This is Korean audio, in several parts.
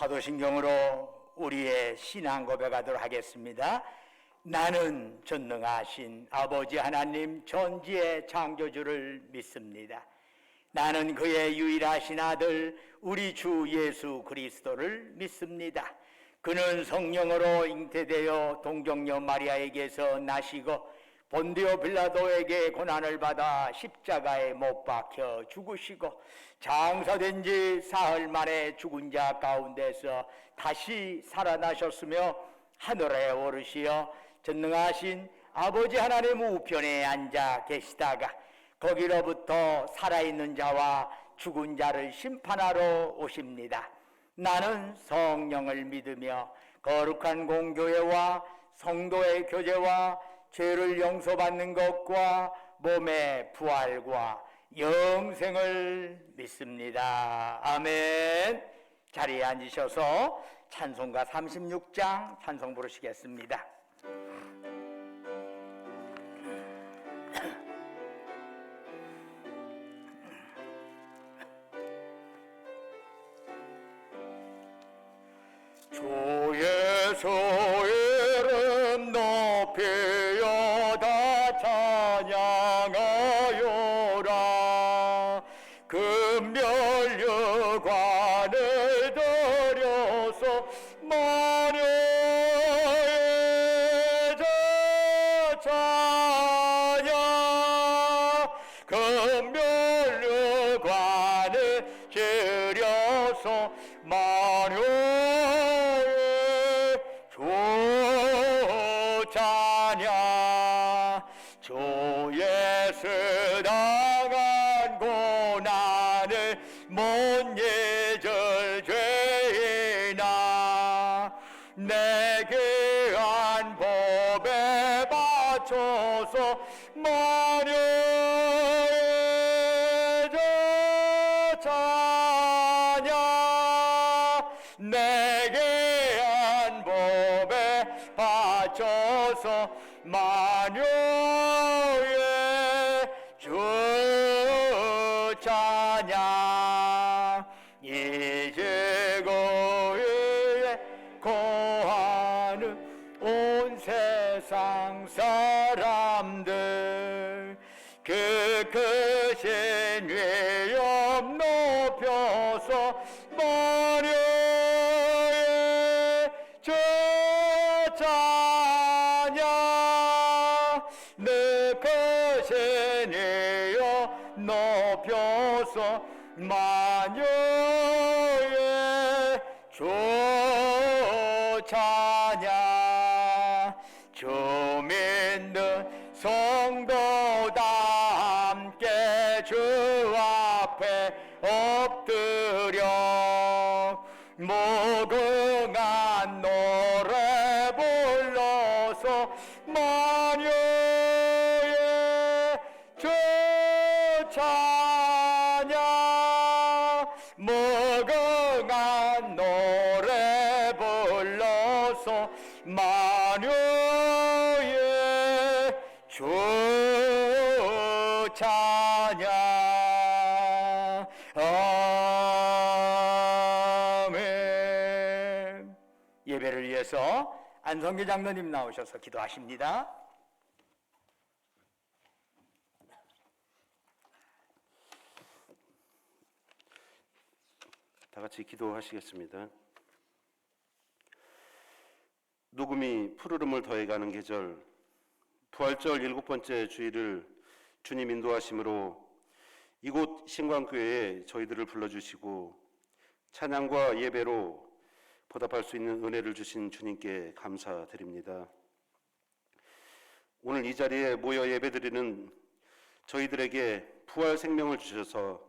사도신경으로 우리의 신앙 고백하도록 하겠습니다. 나는 전능하신 아버지 하나님 전지의 창조주를 믿습니다. 나는 그의 유일하신 아들 우리 주 예수 그리스도를 믿습니다. 그는 성령으로 잉태되어 동정녀 마리아에게서 나시고 본디오 빌라도에게 고난을 받아 십자가에 못 박혀 죽으시고 장사된 지 사흘 만에 죽은 자 가운데서 다시 살아나셨으며 하늘에 오르시어 전능하신 아버지 하나님 우편에 앉아 계시다가 거기로부터 살아있는 자와 죽은 자를 심판하러 오십니다. 나는 성령을 믿으며 거룩한 공교회와 성도의 교제와 죄를 용서받는 것과 몸의 부활과 영생을 믿습니다. 아멘. 자리에 앉으셔서 찬송가 36장 찬송 부르시겠습니다. 주 예수의 이름 높이어다 찬양하여라. 금멸류관을 들여서 마녀의 찬양. 금멸류관을 들여서 마녀의 찬양. 주 예수 당한 고난을 못 잊을 죄인아 내게 한 법에 맞춰서 마녀의 찬양. 내게 한 법에 바쳐서 마녀의 주 찬양. 이제 고위에 거하는 온 세상 사람들 그 크신 위엄 높여서 마녀의 주 찬양. 내 크신 위엄 높여서 마녀의 주 찬양. 주 믿는 성도 다 함께 주 앞에 엎드려 무궁한 노래 불러서 마녀의 주 찬양. 무궁한 노래 불러서 마녀의 주 찬양. 아멘. 예배를 위해서 안성기 장로님 나오셔서 기도하십니다. 다 같이 기도하시겠습니다. 녹음이 푸르름을 더해가는 계절, 부활절 7번째 주일을 주님 인도하심으로 이곳 신광교회에 저희들을 불러주시고 찬양과 예배로 보답할 수 있는 은혜를 주신 주님께 감사드립니다. 오늘 이 자리에 모여 예배드리는 저희들에게 부활 생명을 주셔서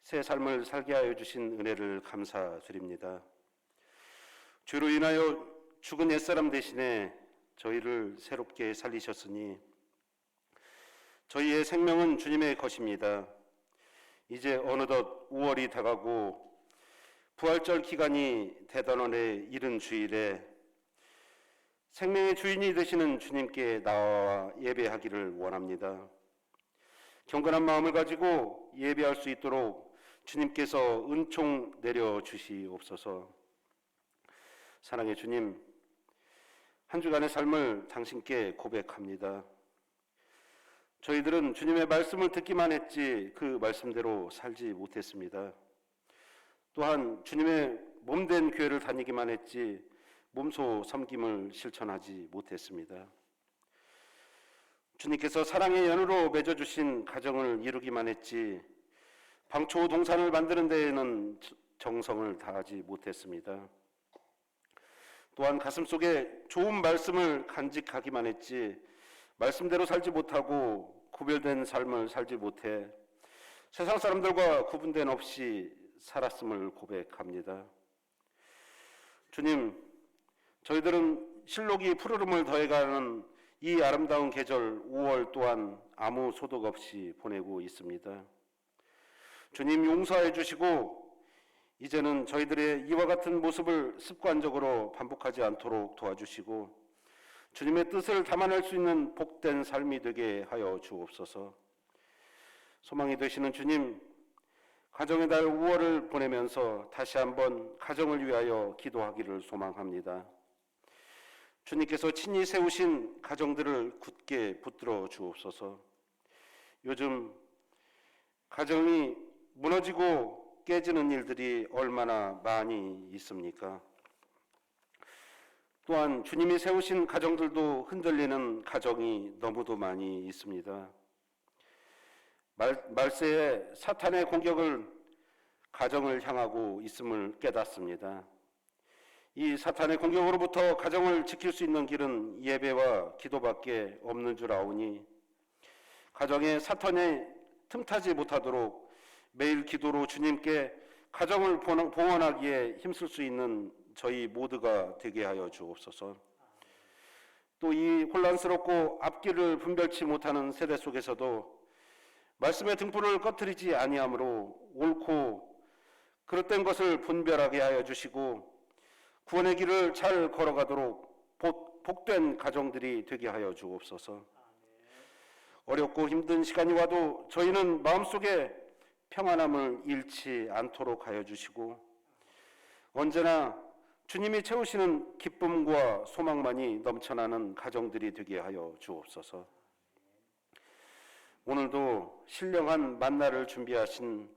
새 삶을 살게 하여 주신 은혜를 감사드립니다. 죄로 인하여 죽은 옛사람 대신에 저희를 새롭게 살리셨으니 저희의 생명은 주님의 것입니다. 이제 어느덧 5월이 다가고 부활절 기간이 대단원에 이른 주일에 생명의 주인이 되시는 주님께 나와 예배하기를 원합니다. 경건한 마음을 가지고 예배할 수 있도록 주님께서 은총 내려주시옵소서. 사랑의 주님, 한 주간의 삶을 당신께 고백합니다. 저희들은 주님의 말씀을 듣기만 했지 그 말씀대로 살지 못했습니다. 또한 주님의 몸된 교회를 다니기만 했지 몸소 섬김을 실천하지 못했습니다. 주님께서 사랑의 연으로 맺어주신 가정을 이루기만 했지 방초 동산을 만드는 데에는 정성을 다하지 못했습니다. 또한 가슴속에 좋은 말씀을 간직하기만 했지 말씀대로 살지 못하고 구별된 삶을 살지 못해 세상 사람들과 구분된 없이 살았음을 고백합니다. 주님, 저희들은 실록이 푸르름을 더해가는 이 아름다운 계절 5월 또한 아무 소득 없이 보내고 있습니다. 주님, 용서해 주시고 이제는 저희들의 이와 같은 모습을 습관적으로 반복하지 않도록 도와주시고 주님의 뜻을 담아낼 수 있는 복된 삶이 되게 하여 주옵소서. 소망이 되시는 주님, 가정의 달 5월을 보내면서 다시 한번 가정을 위하여 기도하기를 소망합니다. 주님께서 친히 세우신 가정들을 굳게 붙들어 주옵소서. 요즘 가정이 무너지고 깨지는 일들이 얼마나 많이 있습니까? 또한 주님이 세우신 가정들도 흔들리는 가정이 너무도 많이 있습니다. 말세에 사탄의 공격을 가정을 향하고 있음을 깨닫습니다. 이 사탄의 공격으로부터 가정을 지킬 수 있는 길은 예배와 기도밖에 없는 줄 아오니 가정에 사탄이 틈타지 못하도록 매일 기도로 주님께 가정을 봉헌하기에 힘쓸 수 있는 저희 모두가 되게 하여 주옵소서. 또 이 혼란스럽고 앞길을 분별치 못하는 세대 속에서도 말씀의 등불을 꺼트리지 아니함으로 옳고 그릇된 것을 분별하게 하여 주시고 구원의 길을 잘 걸어가도록 복된 가정들이 되게 하여 주옵소서. 어렵고 힘든 시간이 와도 저희는 마음속에 평안함을 잃지 않도록 하여 주시고 언제나 주님이 채우시는 기쁨과 소망만이 넘쳐나는 가정들이 되게 하여 주옵소서. 오늘도 신령한 만나를 준비하신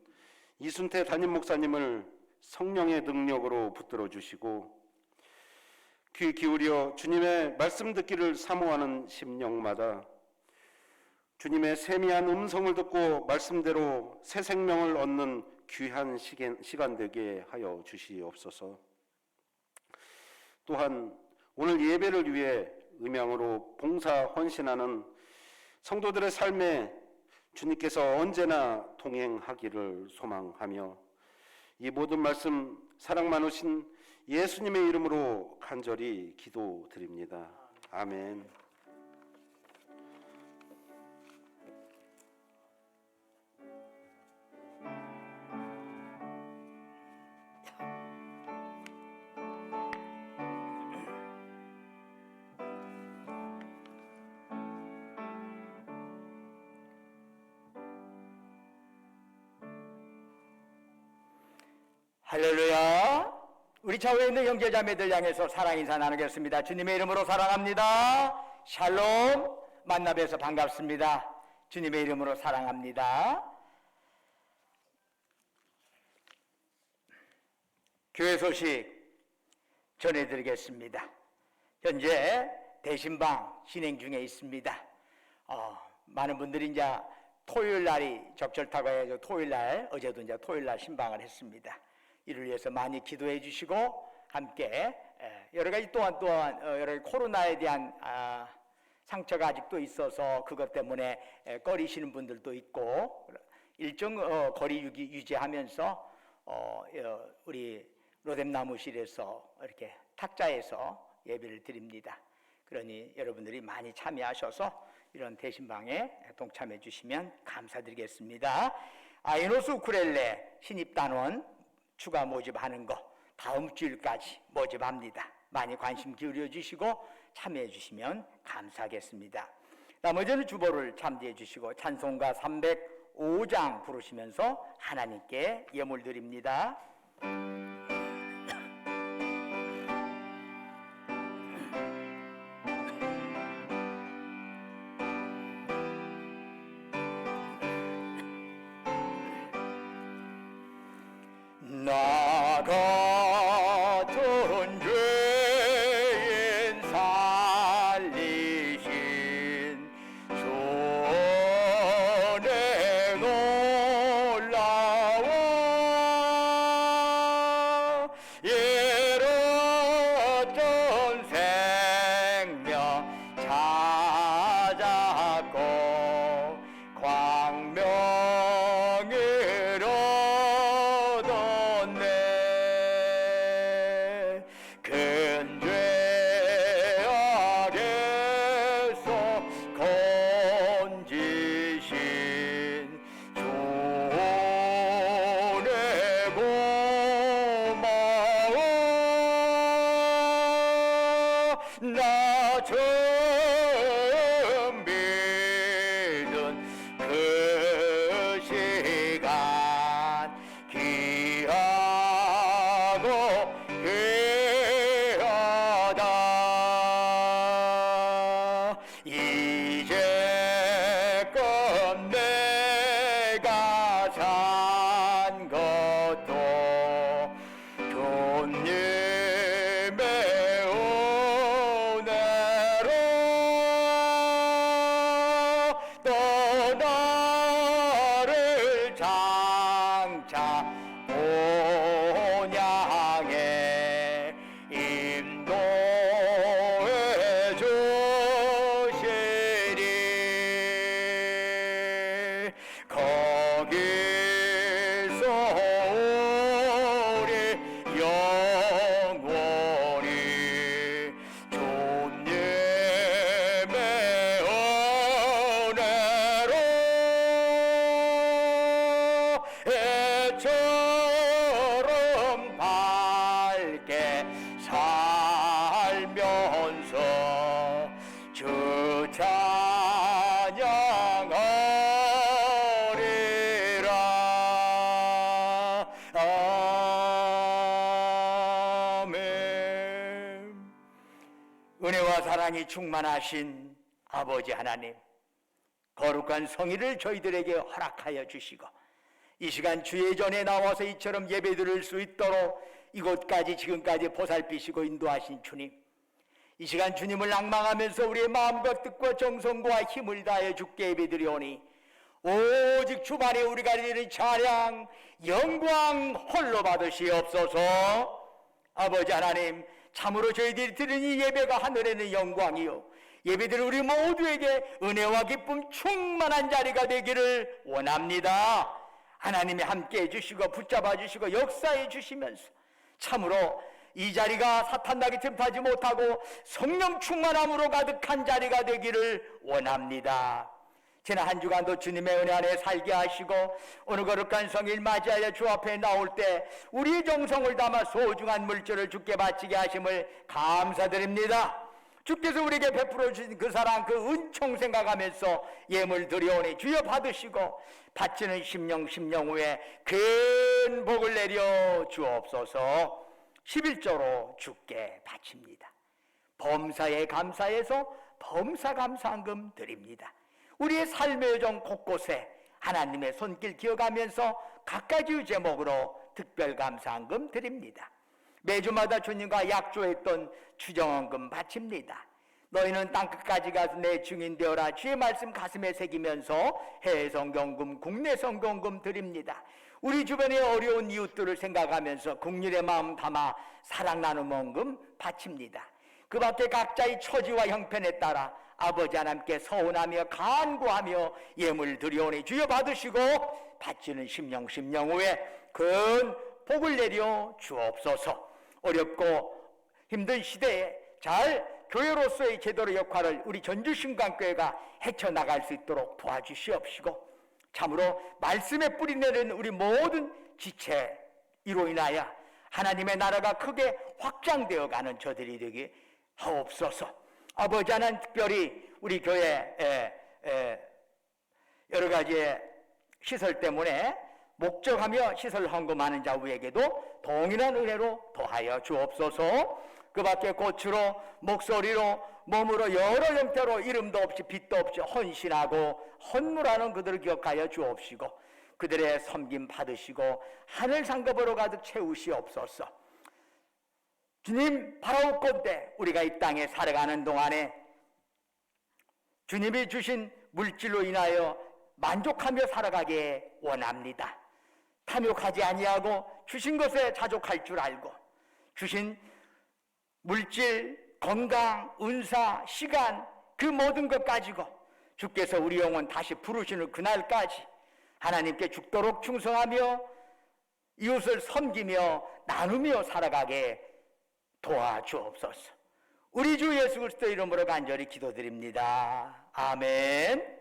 이순태 담임 목사님을 성령의 능력으로 붙들어 주시고 귀 기울여 주님의 말씀 듣기를 사모하는 심령마다 주님의 세미한 음성을 듣고 말씀대로 새 생명을 얻는 귀한 시간 되게 하여 주시옵소서. 또한 오늘 예배를 위해 음양으로 봉사 헌신하는 성도들의 삶에 주님께서 언제나 동행하기를 소망하며 이 모든 말씀 사랑 많으신 예수님의 이름으로 간절히 기도드립니다. 아멘. 할렐루야. 우리 좌우에 있는 형제자매들 향해서 사랑 인사 나누겠습니다. 주님의 이름으로 사랑합니다. 샬롬. 만나 뵈서 반갑습니다. 주님의 이름으로 사랑합니다. 교회 소식 전해드리겠습니다. 현재 대신방 진행 중에 있습니다. 많은 분들이 이제 토요일 날이 적절타고 해서 토요일 날, 어제도 이제 토요일 날 신방을 했습니다. 이를 위해서 많이 기도해 주시고 함께 여러 가지 또한 여러 가지 코로나에 대한 상처가 아직도 있어서 그것 때문에 꺼리시는 분들도 있고 일정 거리 유지하면서 우리 로뎀나무실에서 이렇게 탁자에서 예배를 드립니다. 그러니 여러분들이 많이 참여하셔서 이런 대신방에 동참해 주시면 감사드리겠습니다. 아이노스 우쿨렐레 신입단원 추가 모집하는 거 다음 주일까지 모집합니다. 많이 관심 기울여 주시고 참여해 주시면 감사하겠습니다. 나머지는 주보를 참조해 주시고 찬송가 305장 부르시면서 하나님께 예물 드립니다. 나 같은 죄인 살리신 주의 놀라워 이렇던 생명 찾았고 광명을 얻었네. 큰 죄악에서 건지신 주의 고마워. 나 처음 믿은 그 시간 귀하고 귀하다. 이제껏 내가 산 것도 주님의 은혜로 또 나를 장차 본향에 인도해 주시리. 거기서 우리 영원히 주님의 은혜로 애처럼 밝게 살면서 주 찬양하리라. 아멘. 은혜와 사랑이 충만하신 아버지 하나님, 거룩한 성의를 저희들에게 허락하여 주시고 이 시간 주의 전에 나와서 이처럼 예배드릴 수 있도록 이곳까지 지금까지 보살피시고 인도하신 주님, 이 시간 주님을 낭망하면서 우리의 마음과 뜻과 정성과 힘을 다하여 주께 예배드리오니 오직 주만에 우리가 드리는 찬양 영광 홀로 받으시옵소서. 아버지 하나님, 참으로 저희들이 드리는 이 예배가 하늘에는 영광이요 예배드린 우리 모두에게 은혜와 기쁨 충만한 자리가 되기를 원합니다. 하나님이 함께 해주시고 붙잡아 주시고 역사해 주시면서 참으로 이 자리가 사탄나게 틈타지 못하고 성령 충만함으로 가득한 자리가 되기를 원합니다. 지난 한 주간도 주님의 은혜 안에 살게 하시고 오늘 거룩한 성일 맞이하여 주 앞에 나올 때 우리의 정성을 담아 소중한 물질을 주께 바치게 하심을 감사드립니다. 주께서 우리에게 베풀어 주신 그 사랑, 그 은총 생각하면서 예물 드려오니 주여 받으시고 바치는 심령 후에 큰 복을 내려 주옵소서. 11조로 주께 바칩니다. 범사에 감사해서 범사 감사한금 드립니다. 우리의 삶의 여정 곳곳에 하나님의 손길 기억하면서 각가지 제목으로 특별 감사한금 드립니다. 매주마다 주님과 약조했던 추정헌금 바칩니다. 너희는 땅끝까지 가서 내 증인 되어라. 주의 말씀 가슴에 새기면서 해외 성경금, 국내 성경금 드립니다. 우리 주변의 어려운 이웃들을 생각하면서 국률의 마음 담아 사랑 나눔 헌금 바칩니다. 그 밖에 각자의 처지와 형편에 따라 아버지 하나님께 서운하며 간구하며 예물 드려오니 주여 받으시고 바치는 심령 후에 큰 복을 내려 주옵소서. 어렵고 힘든 시대에 잘 교회로서의 제도의 역할을 우리 전주신강교회가 헤쳐나갈 수 있도록 도와주시옵시고 참으로 말씀에 뿌리내는 우리 모든 지체로 인하여 하나님의 나라가 크게 확장되어가는 저들이 되게 하옵소서. 아버지 하나님, 특별히 우리 교회 여러 가지의 시설 때문에 목적하며 시설 헌금하는 자우에게도 동일한 은혜로 더하여 주옵소서. 그 밖에 꽃으로, 목소리로, 몸으로 여러 형태로 이름도 없이 빛도 없이 헌신하고 헌물하는 그들을 기억하여 주옵시고 그들의 섬김 받으시고 하늘 상급으로 가득 채우시옵소서. 주님, 바라옵건대 우리가 이 땅에 살아가는 동안에 주님이 주신 물질로 인하여 만족하며 살아가기에 원합니다. 탐욕하지 아니하고 주신 것에 자족할 줄 알고 주신 물질, 건강, 은사, 시간 그 모든 것 가지고 주께서 우리 영혼 다시 부르시는 그날까지 하나님께 죽도록 충성하며 이웃을 섬기며 나누며 살아가게 도와주옵소서. 우리 주 예수 그리스도 이름으로 간절히 기도드립니다. 아멘.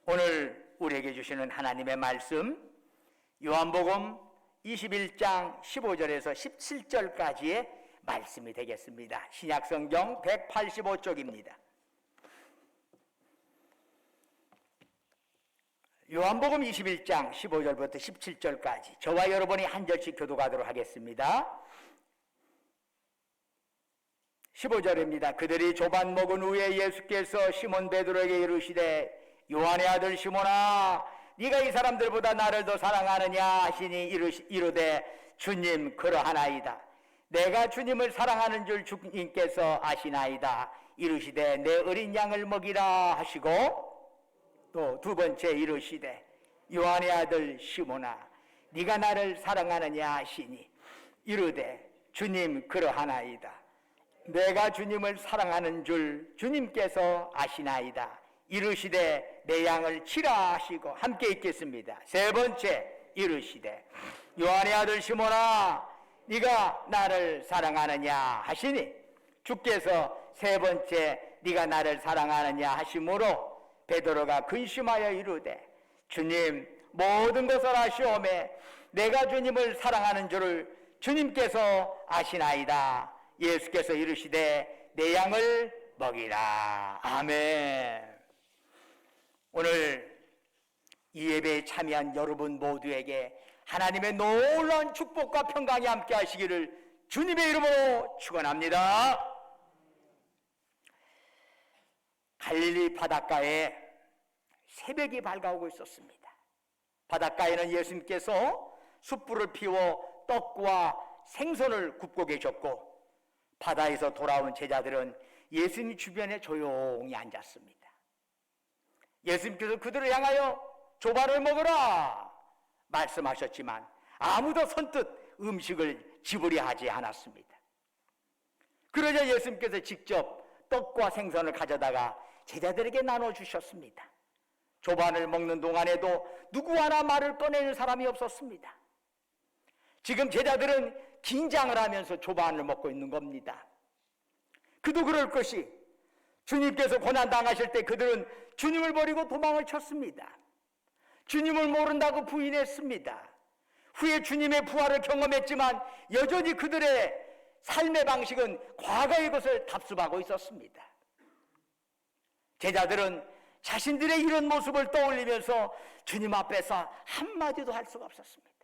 오늘 우리에게 주시는 하나님의 말씀 요한복음 21장 15절에서 17절까지의 말씀이 되겠습니다. 신약성경 185쪽입니다. 요한복음 21장 15절부터 17절까지 저와 여러분이 한 절씩 교독하도록 하겠습니다. 15절입니다. 그들이 조반 먹은 후에 예수께서 시몬 베드로에게 이르시되 요한의 아들 시몬아 네가 이 사람들보다 나를 더 사랑하느냐 하시니 이르되 주님 그러하나이다. 내가 주님을 사랑하는 줄 주님께서 아시나이다. 이르시되 내 어린 양을 먹이라 하시고 또 두 번째 이르시되 요한의 아들 시몬아 네가 나를 사랑하느냐 하시니 이르되 주님 그러하나이다. 내가 주님을 사랑하는 줄 주님께서 아시나이다. 이르시되 내 양을 치라 하시고 함께 읽겠습니다. 세 번째 이르시되 요한의 아들 시몬아 네가 나를 사랑하느냐 하시니 주께서 세 번째 네가 나를 사랑하느냐 하심으로 베드로가 근심하여 이르되 주님 모든 것을 아시오매 내가 주님을 사랑하는 줄을 주님께서 아시나이다. 예수께서 이르시되 내 양을 먹이라. 아멘. 오늘 이 예배에 참여한 여러분 모두에게 하나님의 놀라운 축복과 평강이 함께 하시기를 주님의 이름으로 축원합니다. 갈릴리 바닷가에 새벽이 밝아오고 있었습니다. 바닷가에는 예수님께서 숯불을 피워 떡과 생선을 굽고 계셨고 바다에서 돌아온 제자들은 예수님 주변에 조용히 앉았습니다. 예수님께서 그들을 향하여 조반을 먹으라 말씀하셨지만 아무도 선뜻 음식을 집으려 하지 않았습니다. 그러자 예수님께서 직접 떡과 생선을 가져다가 제자들에게 나눠주셨습니다. 조반을 먹는 동안에도 누구 하나 말을 꺼내는 사람이 없었습니다. 지금 제자들은 긴장을 하면서 조반을 먹고 있는 겁니다. 그도 그럴 것이 주님께서 고난당하실 때 그들은 주님을 버리고 도망을 쳤습니다. 주님을 모른다고 부인했습니다. 후에 주님의 부활을 경험했지만 여전히 그들의 삶의 방식은 과거의 것을 답습하고 있었습니다. 제자들은 자신들의 이런 모습을 떠올리면서 주님 앞에서 한마디도 할 수가 없었습니다.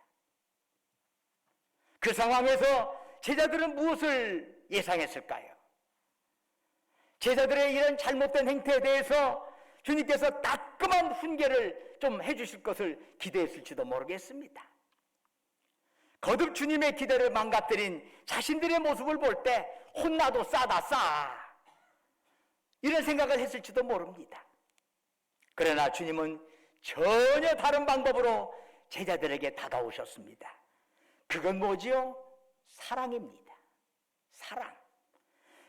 그 상황에서 제자들은 무엇을 예상했을까요? 제자들의 이런 잘못된 행태에 대해서 주님께서 따끔한 훈계를 좀 해주실 것을 기대했을지도 모르겠습니다. 거듭 주님의 기대를 망가뜨린 자신들의 모습을 볼 때 혼나도 싸다 싸 이런 생각을 했을지도 모릅니다. 그러나 주님은 전혀 다른 방법으로 제자들에게 다가오셨습니다. 그건 뭐지요? 사랑입니다. 사랑.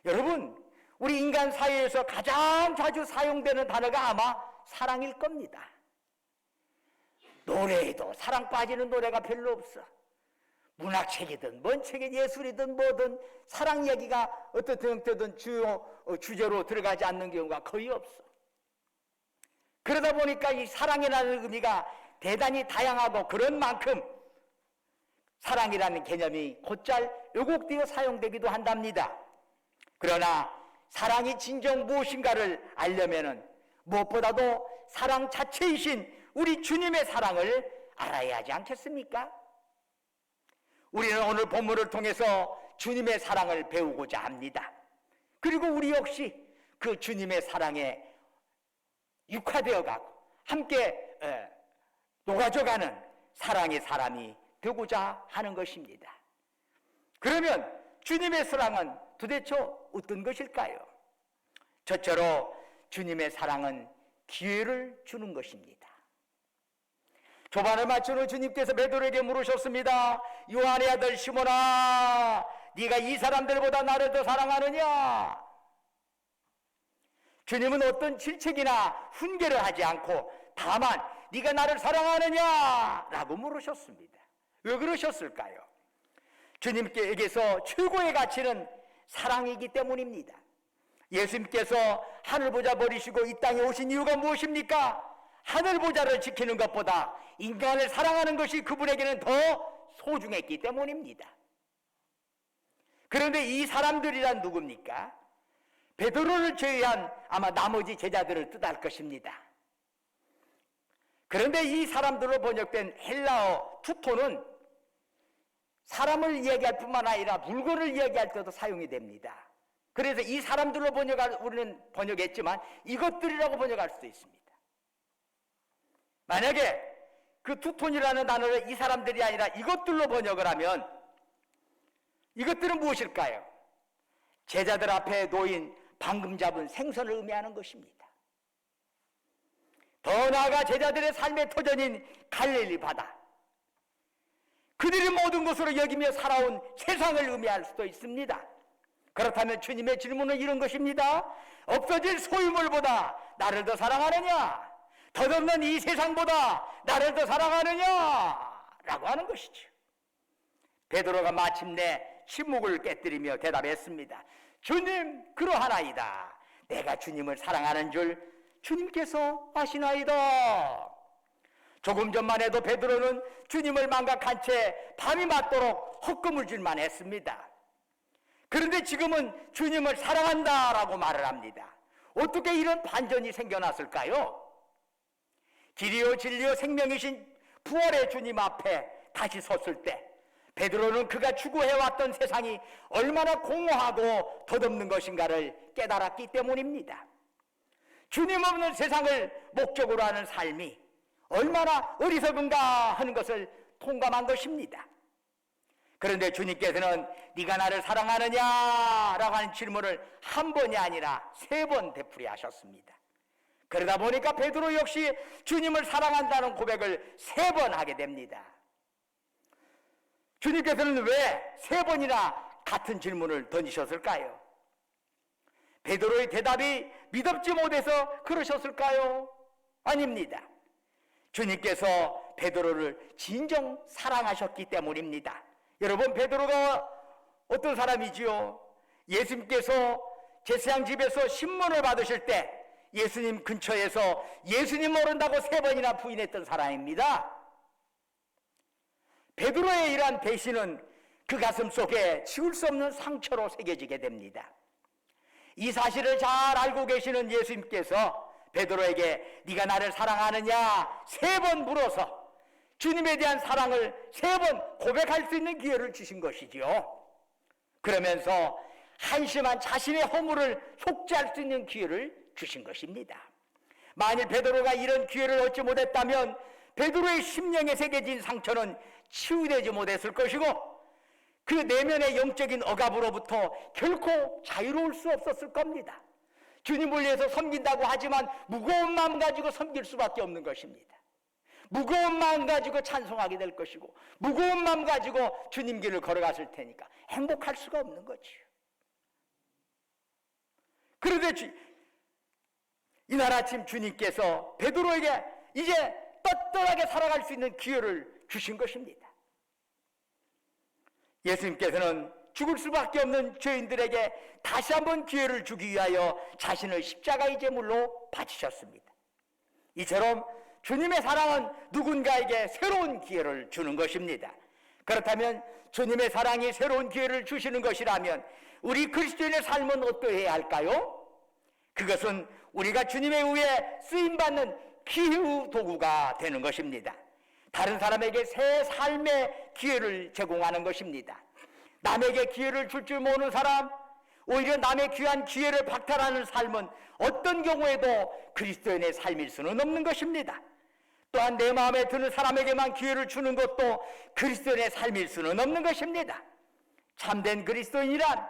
여러분, 우리 인간 사회에서 가장 자주 사용되는 단어가 아마 사랑일 겁니다. 노래에도 사랑 빠지는 노래가 별로 없어. 문학책이든 뭔 책이 예술이든 뭐든 사랑 얘기가 어떤 형태든 주제로 들어가지 않는 경우가 거의 없어. 그러다 보니까 이 사랑이라는 의미가 대단히 다양하고 그런 만큼 사랑이라는 개념이 곧잘 왜곡되어 사용되기도 한답니다. 그러나 사랑이 진정 무엇인가를 알려면은 무엇보다도 사랑 자체이신 우리 주님의 사랑을 알아야 하지 않겠습니까? 우리는 오늘 본문을 통해서 주님의 사랑을 배우고자 합니다. 그리고 우리 역시 그 주님의 사랑에 육화되어 가고 함께 녹아져가는 사랑의 사람이 되고자 하는 것입니다. 그러면 주님의 사랑은 도대체 어떤 것일까요? 첫째로 주님의 사랑은 기회를 주는 것입니다. 조반을 맞추는 주님께서 베드로에게 물으셨습니다. 요한의 아들 시몬아, 네가 이 사람들보다 나를 더 사랑하느냐? 주님은 어떤 질책이나 훈계를 하지 않고 다만 네가 나를 사랑하느냐? 라고 물으셨습니다. 왜 그러셨을까요? 주님께서 최고의 가치는 사랑이기 때문입니다. 예수님께서 하늘 보좌 버리시고 이 땅에 오신 이유가 무엇입니까? 하늘 보좌를 지키는 것보다 인간을 사랑하는 것이 그분에게는 더 소중했기 때문입니다. 그런데 이 사람들이란 누굽니까? 베드로를 제외한 아마 나머지 제자들을 뜻할 것입니다. 그런데 이 사람들로 번역된 헬라어 투토는 사람을 이야기할 뿐만 아니라 물건을 이야기할 때도 사용이 됩니다. 그래서 이 사람들로 우리는 번역했지만 이것들이라고 번역할 수도 있습니다. 만약에 그 투톤이라는 단어를 이 사람들이 아니라 이것들로 번역을 하면 이것들은 무엇일까요? 제자들 앞에 놓인 방금 잡은 생선을 의미하는 것입니다. 더 나아가 제자들의 삶의 터전인 갈릴리 바다, 그들이 모든 것으로 여기며 살아온 세상을 의미할 수도 있습니다. 그렇다면 주님의 질문은 이런 것입니다. 없어질 소유물보다 나를 더 사랑하느냐? 덧없는 이 세상보다 나를 더 사랑하느냐? 라고 하는 것이죠. 베드로가 마침내 침묵을 깨뜨리며 대답했습니다. 주님, 그러하나이다. 내가 주님을 사랑하는 줄 주님께서 아시나이다. 조금 전만 해도 베드로는 주님을 망각한 채 밤이 맞도록 헛금을질만 했습니다. 그런데 지금은 주님을 사랑한다라고 말을 합니다. 어떻게 이런 반전이 생겨났을까요? 길이요 진리요 생명이신 부활의 주님 앞에 다시 섰을 때 베드로는 그가 추구해왔던 세상이 얼마나 공허하고 덧없는 것인가를 깨달았기 때문입니다. 주님 없는 세상을 목적으로 하는 삶이 얼마나 어리석은가 하는 것을 통감한 것입니다. 그런데 주님께서는 네가 나를 사랑하느냐? 라고 하는 질문을 한 번이 아니라 3번 되풀이 하셨습니다. 그러다 보니까 베드로 역시 주님을 사랑한다는 고백을 3번 하게 됩니다. 주님께서는 왜 3번이나 같은 질문을 던지셨을까요? 베드로의 대답이 믿음지 못해서 그러셨을까요? 아닙니다. 주님께서 베드로를 진정 사랑하셨기 때문입니다. 여러분, 베드로가 어떤 사람이지요? 예수님께서 제사장 집에서 신문을 받으실 때 예수님 근처에서 예수님 모른다고 3번이나 부인했던 사람입니다. 베드로의 이러한 배신은 그 가슴 속에 지울 수 없는 상처로 새겨지게 됩니다. 이 사실을 잘 알고 계시는 예수님께서 베드로에게 네가 나를 사랑하느냐 3번 물어서 주님에 대한 사랑을 3번 고백할 수 있는 기회를 주신 것이지요. 그러면서 한심한 자신의 허물을 속죄할 수 있는 기회를 주신 것입니다. 만일 베드로가 이런 기회를 얻지 못했다면 베드로의 심령에 새겨진 상처는 치유되지 못했을 것이고 그 내면의 영적인 억압으로부터 결코 자유로울 수 없었을 겁니다. 주님을 위해서 섬긴다고 하지만 무거운 마음 가지고 섬길 수밖에 없는 것입니다. 무거운 마음 가지고 찬송하게 될 것이고 무거운 마음 가지고 주님 길을 걸어갔을 테니까 행복할 수가 없는 거지요. 그런데 이날 아침 주님께서 베드로에게 이제 떳떳하게 살아갈 수 있는 기회를 주신 것입니다. 예수님께서는 죽을 수밖에 없는 죄인들에게 다시 한번 기회를 주기 위하여 자신을 십자가의 제물로 바치셨습니다. 이처럼 주님의 사랑은 누군가에게 새로운 기회를 주는 것입니다. 그렇다면 주님의 사랑이 새로운 기회를 주시는 것이라면 우리 그리스도인의 삶은 어떠해야 할까요? 그것은 우리가 주님의 의에 쓰임받는 기후 도구가 되는 것입니다. 다른 사람에게 새 삶의 기회를 제공하는 것입니다. 남에게 기회를 줄 줄 모르는 사람, 오히려 남의 귀한 기회를 박탈하는 삶은 어떤 경우에도 그리스도인의 삶일 수는 없는 것입니다. 또한 내 마음에 드는 사람에게만 기회를 주는 것도 그리스도인의 삶일 수는 없는 것입니다. 참된 그리스도인이란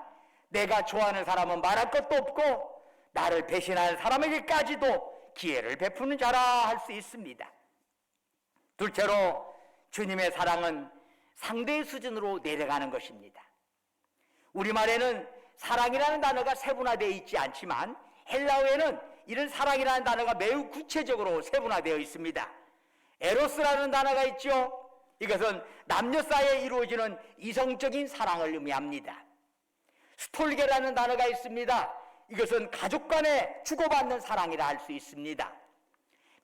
내가 좋아하는 사람은 말할 것도 없고 나를 배신하는 사람에게까지도 기회를 베푸는 자라 할 수 있습니다. 둘째로 주님의 사랑은 상대의 수준으로 내려가는 것입니다. 우리말에는 사랑이라는 단어가 세분화되어 있지 않지만 헬라어에는 이런 사랑이라는 단어가 매우 구체적으로 세분화되어 있습니다. 에로스라는 단어가 있죠. 이것은 남녀 사이에 이루어지는 이성적인 사랑을 의미합니다. 스톨게라는 단어가 있습니다. 이것은 가족 간에 주고받는 사랑이라 할 수 있습니다.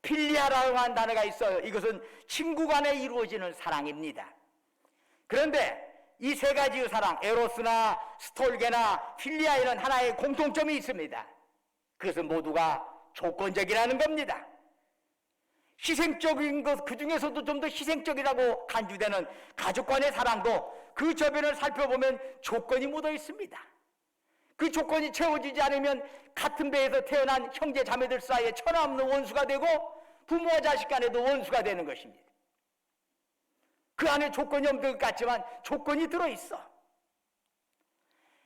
필리아라고 하는 단어가 있어요. 이것은 친구 간에 이루어지는 사랑입니다. 그런데 이 세 가지의 사랑, 에로스나 스톨게나 필리아에는 하나의 공통점이 있습니다. 그것은 모두가 조건적이라는 겁니다. 희생적인 것, 그 중에서도 좀 더 희생적이라고 간주되는 가족 간의 사랑도 그 저변을 살펴보면 조건이 묻어 있습니다. 그 조건이 채워지지 않으면 같은 배에서 태어난 형제 자매들 사이에 천하없는 원수가 되고 부모와 자식 간에도 원수가 되는 것입니다. 그 안에 조건이 없는 것 같지만 조건이 들어있어.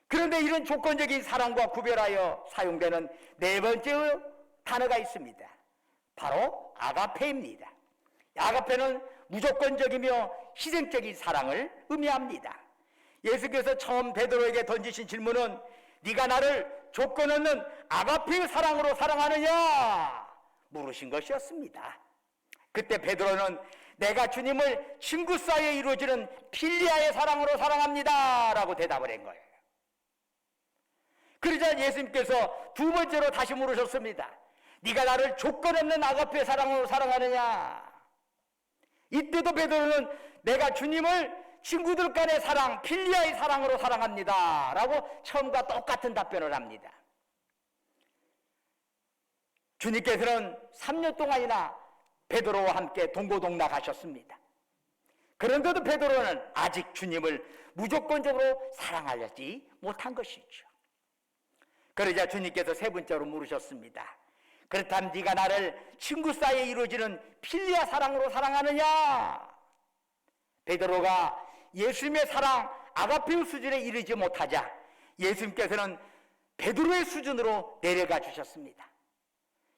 그런데 이런 조건적인 사랑과 구별하여 사용되는 네 번째 단어가 있습니다. 바로 아가페입니다. 아가페는 무조건적이며 희생적인 사랑을 의미합니다. 예수께서 처음 베드로에게 던지신 질문은 네가 나를 조건 없는 아가페의 사랑으로 사랑하느냐 물으신 것이었습니다. 그때 베드로는 내가 주님을 친구 사이에 이루어지는 필리아의 사랑으로 사랑합니다 라고 대답을 한 거예요. 그러자 예수님께서 두 번째로 다시 물으셨습니다. 네가 나를 조건 없는 아가페의 사랑으로 사랑하느냐. 이때도 베드로는 내가 주님을 친구들 간의 사랑, 필리아의 사랑으로 사랑합니다 라고 처음과 똑같은 답변을 합니다. 주님께서는 3년 동안이나 베드로와 함께 동고동락하셨습니다. 그런데도 베드로는 아직 주님을 무조건적으로 사랑하지 못한 것이죠. 그러자 주님께서 세 번째로 물으셨습니다. 그렇다면 네가 나를 친구 사이에 이루어지는 필리아 사랑으로 사랑하느냐? 베드로가 예수님의 사랑 아가페의 수준에 이르지 못하자 예수님께서는 베드로의 수준으로 내려가 주셨습니다.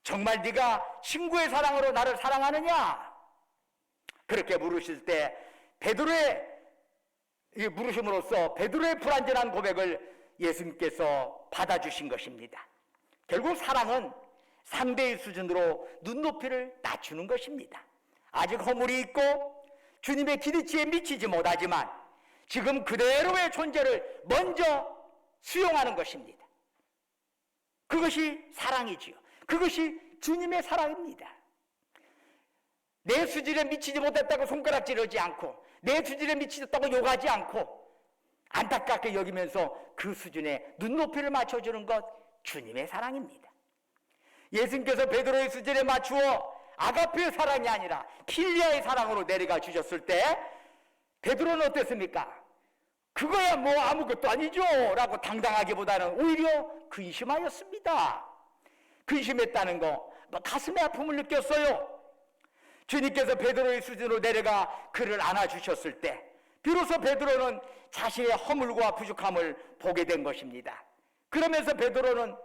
정말 네가 친구의 사랑으로 나를 사랑하느냐? 그렇게 물으실 때 베드로의 물으심으로써 베드로의 불완전한 고백을 예수님께서 받아주신 것입니다. 결국 사랑은 상대의 수준으로 눈높이를 낮추는 것입니다. 아직 허물이 있고 주님의 기대치에 미치지 못하지만 지금 그대로의 존재를 먼저 수용하는 것입니다. 그것이 사랑이지요. 그것이 주님의 사랑입니다. 내 수준에 미치지 못했다고 손가락질하지 않고 내 수준에 미치졌다고 욕하지 않고 안타깝게 여기면서 그 수준에 눈높이를 맞춰주는 것 주님의 사랑입니다. 예수님께서 베드로의 수준에 맞추어 아가페의 사랑이 아니라 필리아의 사랑으로 내려가 주셨을 때 베드로는 어땠습니까? 그거야 뭐 아무것도 아니죠 라고 당당하기보다는 오히려 근심하였습니다. 근심했다는 거 가슴에 아픔을 느꼈어요. 주님께서 베드로의 수준으로 내려가 그를 안아주셨을 때 비로소 베드로는 자신의 허물과 부족함을 보게 된 것입니다. 그러면서 베드로는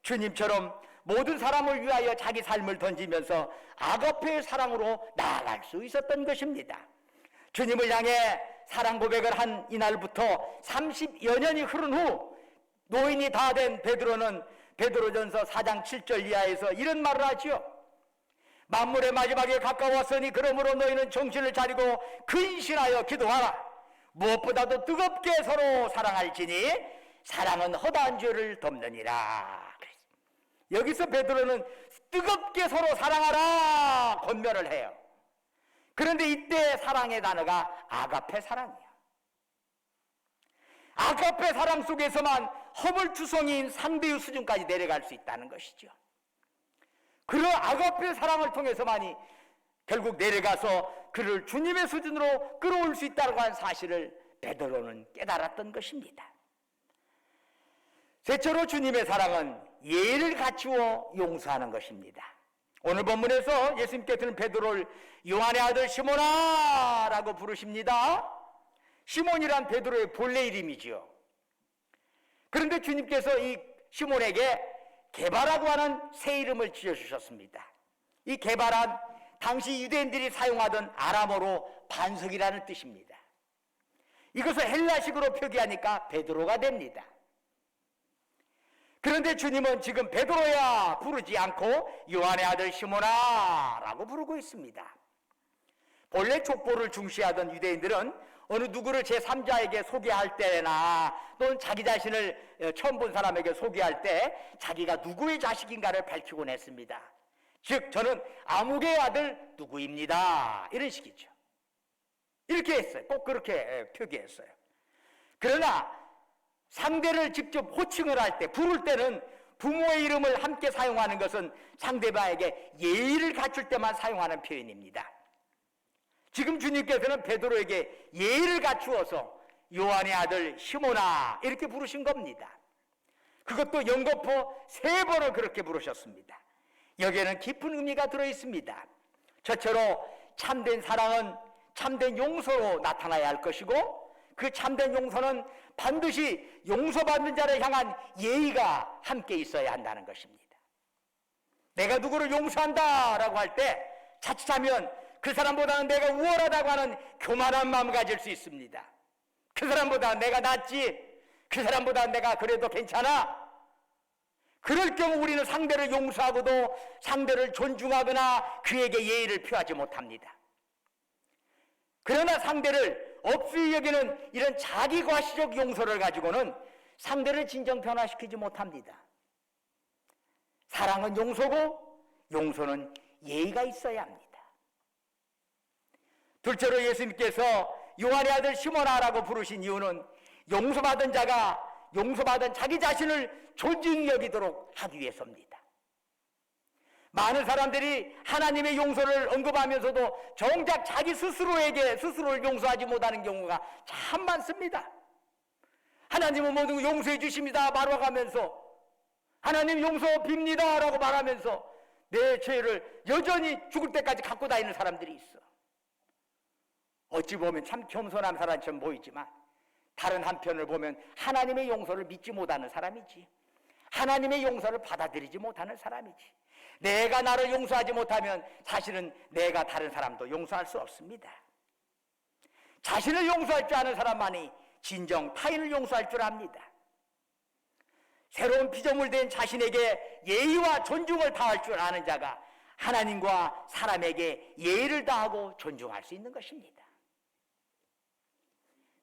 주님처럼 모든 사람을 위하여 자기 삶을 던지면서 아가페의 사랑으로 나아갈 수 있었던 것입니다. 주님을 향해 사랑 고백을 한 이날부터 30여 년이 흐른 후 노인이 다 된 베드로는 베드로전서 4장 7절 이하에서 이런 말을 하지요. 만물의 마지막에 가까웠으니 그러므로 너희는 정신을 차리고 근신하여 기도하라. 무엇보다도 뜨겁게 서로 사랑할지니 사랑은 허다한 죄를 덮느니라. 여기서 베드로는 뜨겁게 서로 사랑하라 권면을 해요. 그런데 이때 사랑의 단어가 아가페 사랑이에요. 아가페 사랑 속에서만 허물투성이인 상대의 수준까지 내려갈 수 있다는 것이죠. 그런 아가페 사랑을 통해서만이 결국 내려가서 그를 주님의 수준으로 끌어올 수 있다고 하는 사실을 베드로는 깨달았던 것입니다. 셋째로 주님의 사랑은 예의를 갖추어 용서하는 것입니다. 오늘 본문에서 예수님께서는 베드로를 요한의 아들 시몬아 라고 부르십니다. 시몬이란 베드로의 본래 이름이지요. 그런데 주님께서 이 시몬에게 게바라고 하는 새 이름을 지어주셨습니다. 이 게바란 당시 유대인들이 사용하던 아람어로 반석이라는 뜻입니다. 이것을 헬라식으로 표기하니까 베드로가 됩니다. 그런데 주님은 지금 베드로야 부르지 않고 요한의 아들 시몬아 라고 부르고 있습니다. 본래 족보를 중시하던 유대인들은 어느 누구를 제3자에게 소개할 때나 또는 자기 자신을 처음 본 사람에게 소개할 때 자기가 누구의 자식인가를 밝히곤 했습니다. 즉 저는 아무개의 아들 누구입니다. 이런 식이죠. 이렇게 했어요. 꼭 그렇게 표기했어요. 그러나 상대를 직접 호칭을 할 때, 부를 때는 부모의 이름을 함께 사용하는 것은 상대방에게 예의를 갖출 때만 사용하는 표현입니다. 지금 주님께서는 베드로에게 예의를 갖추어서 요한의 아들 시몬아 이렇게 부르신 겁니다. 그것도 연거푸 3번을 그렇게 부르셨습니다. 여기에는 깊은 의미가 들어있습니다. 저처럼 참된 사랑은 참된 용서로 나타나야 할 것이고, 그 참된 용서는 반드시 용서받는 자를 향한 예의가 함께 있어야 한다는 것입니다. 내가 누구를 용서한다라고 할 때 자칫하면 그 사람보다는 내가 우월하다고 하는 교만한 마음을 가질 수 있습니다. 그 사람보다 내가 낫지, 그 사람보다 내가 그래도 괜찮아. 그럴 경우 우리는 상대를 용서하고도 상대를 존중하거나 그에게 예의를 표하지 못합니다. 그러나 상대를 없이 여기는 이런 자기 과시적 용서를 가지고는 상대를 진정 변화시키지 못합니다. 사랑은 용서고 용서는 예의가 있어야 합니다. 둘째로 예수님께서 요한의 아들 시몬아라고 부르신 이유는 용서받은 자가 용서받은 자기 자신을 존중히 여기도록 하기 위해서입니다. 많은 사람들이 하나님의 용서를 언급하면서도 정작 자기 스스로에게 스스로를 용서하지 못하는 경우가 참 많습니다. 하나님은 모든 걸 용서해 주십니다 말하면서, 하나님 용서 빕니다 라고 말하면서 내 죄를 여전히 죽을 때까지 갖고 다니는 사람들이 있어. 어찌 보면 참 겸손한 사람처럼 보이지만 다른 한편을 보면 하나님의 용서를 믿지 못하는 사람이지, 하나님의 용서를 받아들이지 못하는 사람이지. 내가 나를 용서하지 못하면 사실은 내가 다른 사람도 용서할 수 없습니다. 자신을 용서할 줄 아는 사람만이 진정 타인을 용서할 줄 압니다. 새로운 피조물된 자신에게 예의와 존중을 다할 줄 아는 자가 하나님과 사람에게 예의를 다하고 존중할 수 있는 것입니다.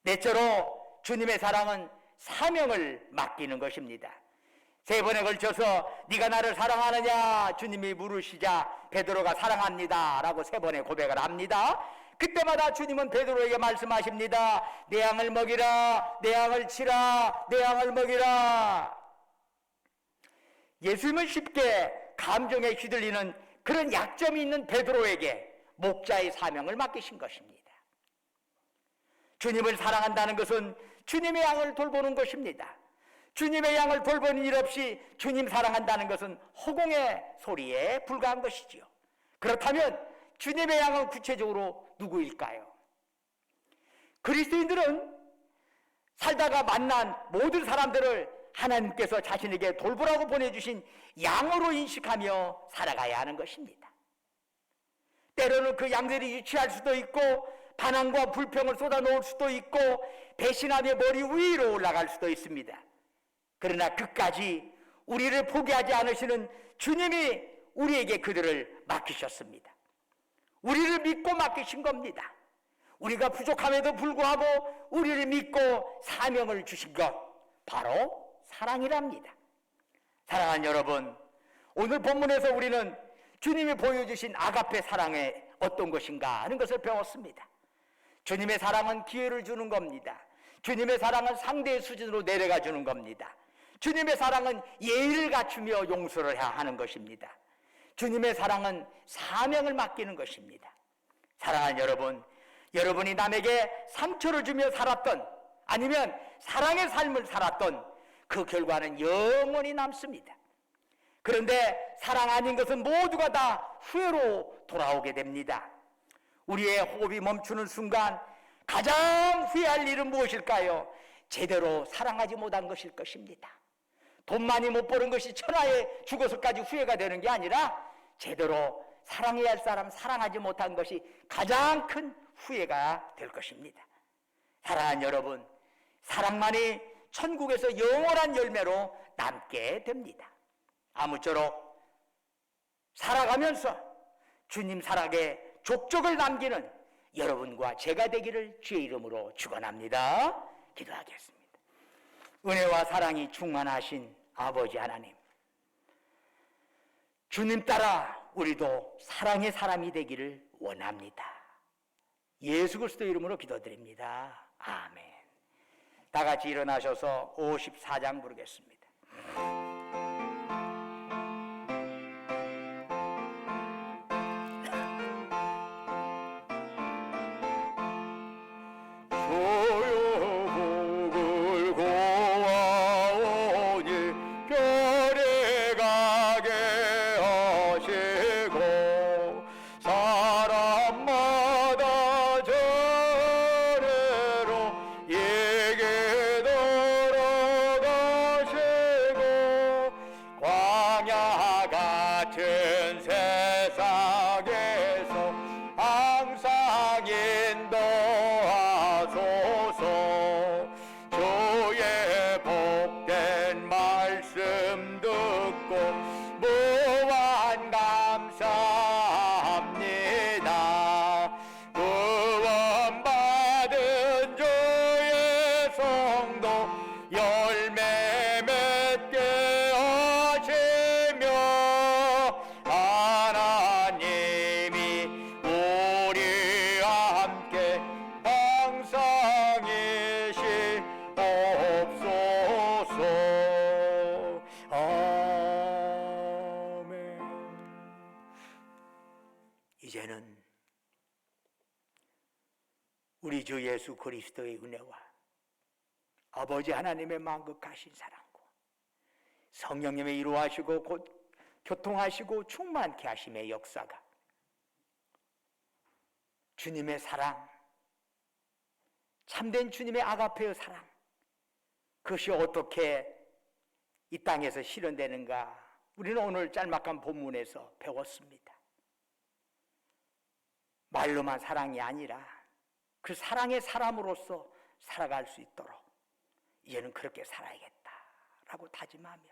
넷째로 주님의 사랑은 사명을 맡기는 것입니다. 3번에 걸쳐서 네가 나를 사랑하느냐 주님이 물으시자 베드로가 사랑합니다 라고 3번에 고백을 합니다. 그때마다 주님은 베드로에게 말씀하십니다. 내 양을 먹이라, 내 양을 치라, 내 양을 먹이라. 예수님은 쉽게 감정에 휘둘리는 그런 약점이 있는 베드로에게 목자의 사명을 맡기신 것입니다. 주님을 사랑한다는 것은 주님의 양을 돌보는 것입니다. 주님의 양을 돌보는 일 없이 주님 사랑한다는 것은 허공의 소리에 불과한 것이지요. 그렇다면 주님의 양은 구체적으로 누구일까요? 그리스도인들은 살다가 만난 모든 사람들을 하나님께서 자신에게 돌보라고 보내주신 양으로 인식하며 살아가야 하는 것입니다. 때로는 그 양들이 유치할 수도 있고 반항과 불평을 쏟아놓을 수도 있고 배신하며 머리 위로 올라갈 수도 있습니다. 그러나 끝까지 우리를 포기하지 않으시는 주님이 우리에게 그들을 맡기셨습니다. 우리를 믿고 맡기신 겁니다. 우리가 부족함에도 불구하고 우리를 믿고 사명을 주신 것, 바로 사랑이랍니다. 사랑하는 여러분, 오늘 본문에서 우리는 주님이 보여주신 아가페 사랑이 어떤 것인가 하는 것을 배웠습니다. 주님의 사랑은 기회를 주는 겁니다. 주님의 사랑은 상대의 수준으로 내려가 주는 겁니다. 주님의 사랑은 예의를 갖추며 용서를 해야 하는 것입니다. 주님의 사랑은 사명을 맡기는 것입니다. 사랑하는 여러분, 여러분이 남에게 상처를 주며 살았던, 아니면 사랑의 삶을 살았던 그 결과는 영원히 남습니다. 그런데 사랑 아닌 것은 모두가 다 후회로 돌아오게 됩니다. 우리의 호흡이 멈추는 순간 가장 후회할 일은 무엇일까요? 제대로 사랑하지 못한 것일 것입니다. 돈 많이 못 버는 것이 천하에 죽어서까지 후회가 되는 게 아니라 제대로 사랑해야 할 사람 사랑하지 못한 것이 가장 큰 후회가 될 것입니다. 사랑하는 여러분, 사랑만이 천국에서 영원한 열매로 남게 됩니다. 아무쪼록 살아가면서 주님 사랑의 족적을 남기는 여러분과 제가 되기를 주의 이름으로 축원합니다. 기도하겠습니다. 은혜와 사랑이 충만하신 아버지 하나님, 주님 따라 우리도 사랑의 사람이 되기를 원합니다. 예수 그리스도 이름으로 기도드립니다. 아멘. 다 같이 일어나셔서 54장 부르겠습니다. 소유복을 고아오니 별에 가게 하시고 사람마다 저래로 예게 돌아가시고 광야 같은 세상에서 항상 인도하소서. 주의 복된 말씀 듣고 무한 감사합니다. 구원받은 주의 성도 열매 맺게 하시며 하나님이 우리와 함께 항상 계시옵소서. 아멘. 이제는 우리 주 예수 그리스도의 은혜와 아버지 하나님의 만극하신 사랑과 성령님의 이루하시고 곧 교통하시고 충만케 하심의 역사가 주님의 사랑, 참된 주님의 아가페의 사랑, 그것이 어떻게 이 땅에서 실현되는가 우리는 오늘 짤막한 본문에서 배웠습니다. 말로만 사랑이 아니라 그 사랑의 사람으로서 살아갈 수 있도록 이제는 그렇게 살아야겠다라고 다짐하며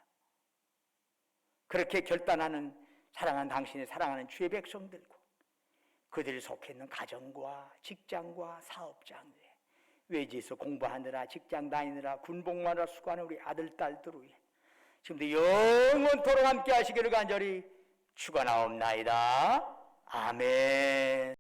그렇게 결단하는 사랑하는 당신의 사랑하는 주의 백성들과 그들이 속해 있는 가정과 직장과 사업장에 외지에서 공부하느라 직장 다니느라 군복무하느라 수고하는 우리 아들 딸들을 위해 지금도 영원토록 함께 하시기를 간절히 축원하옵나이다. 아멘.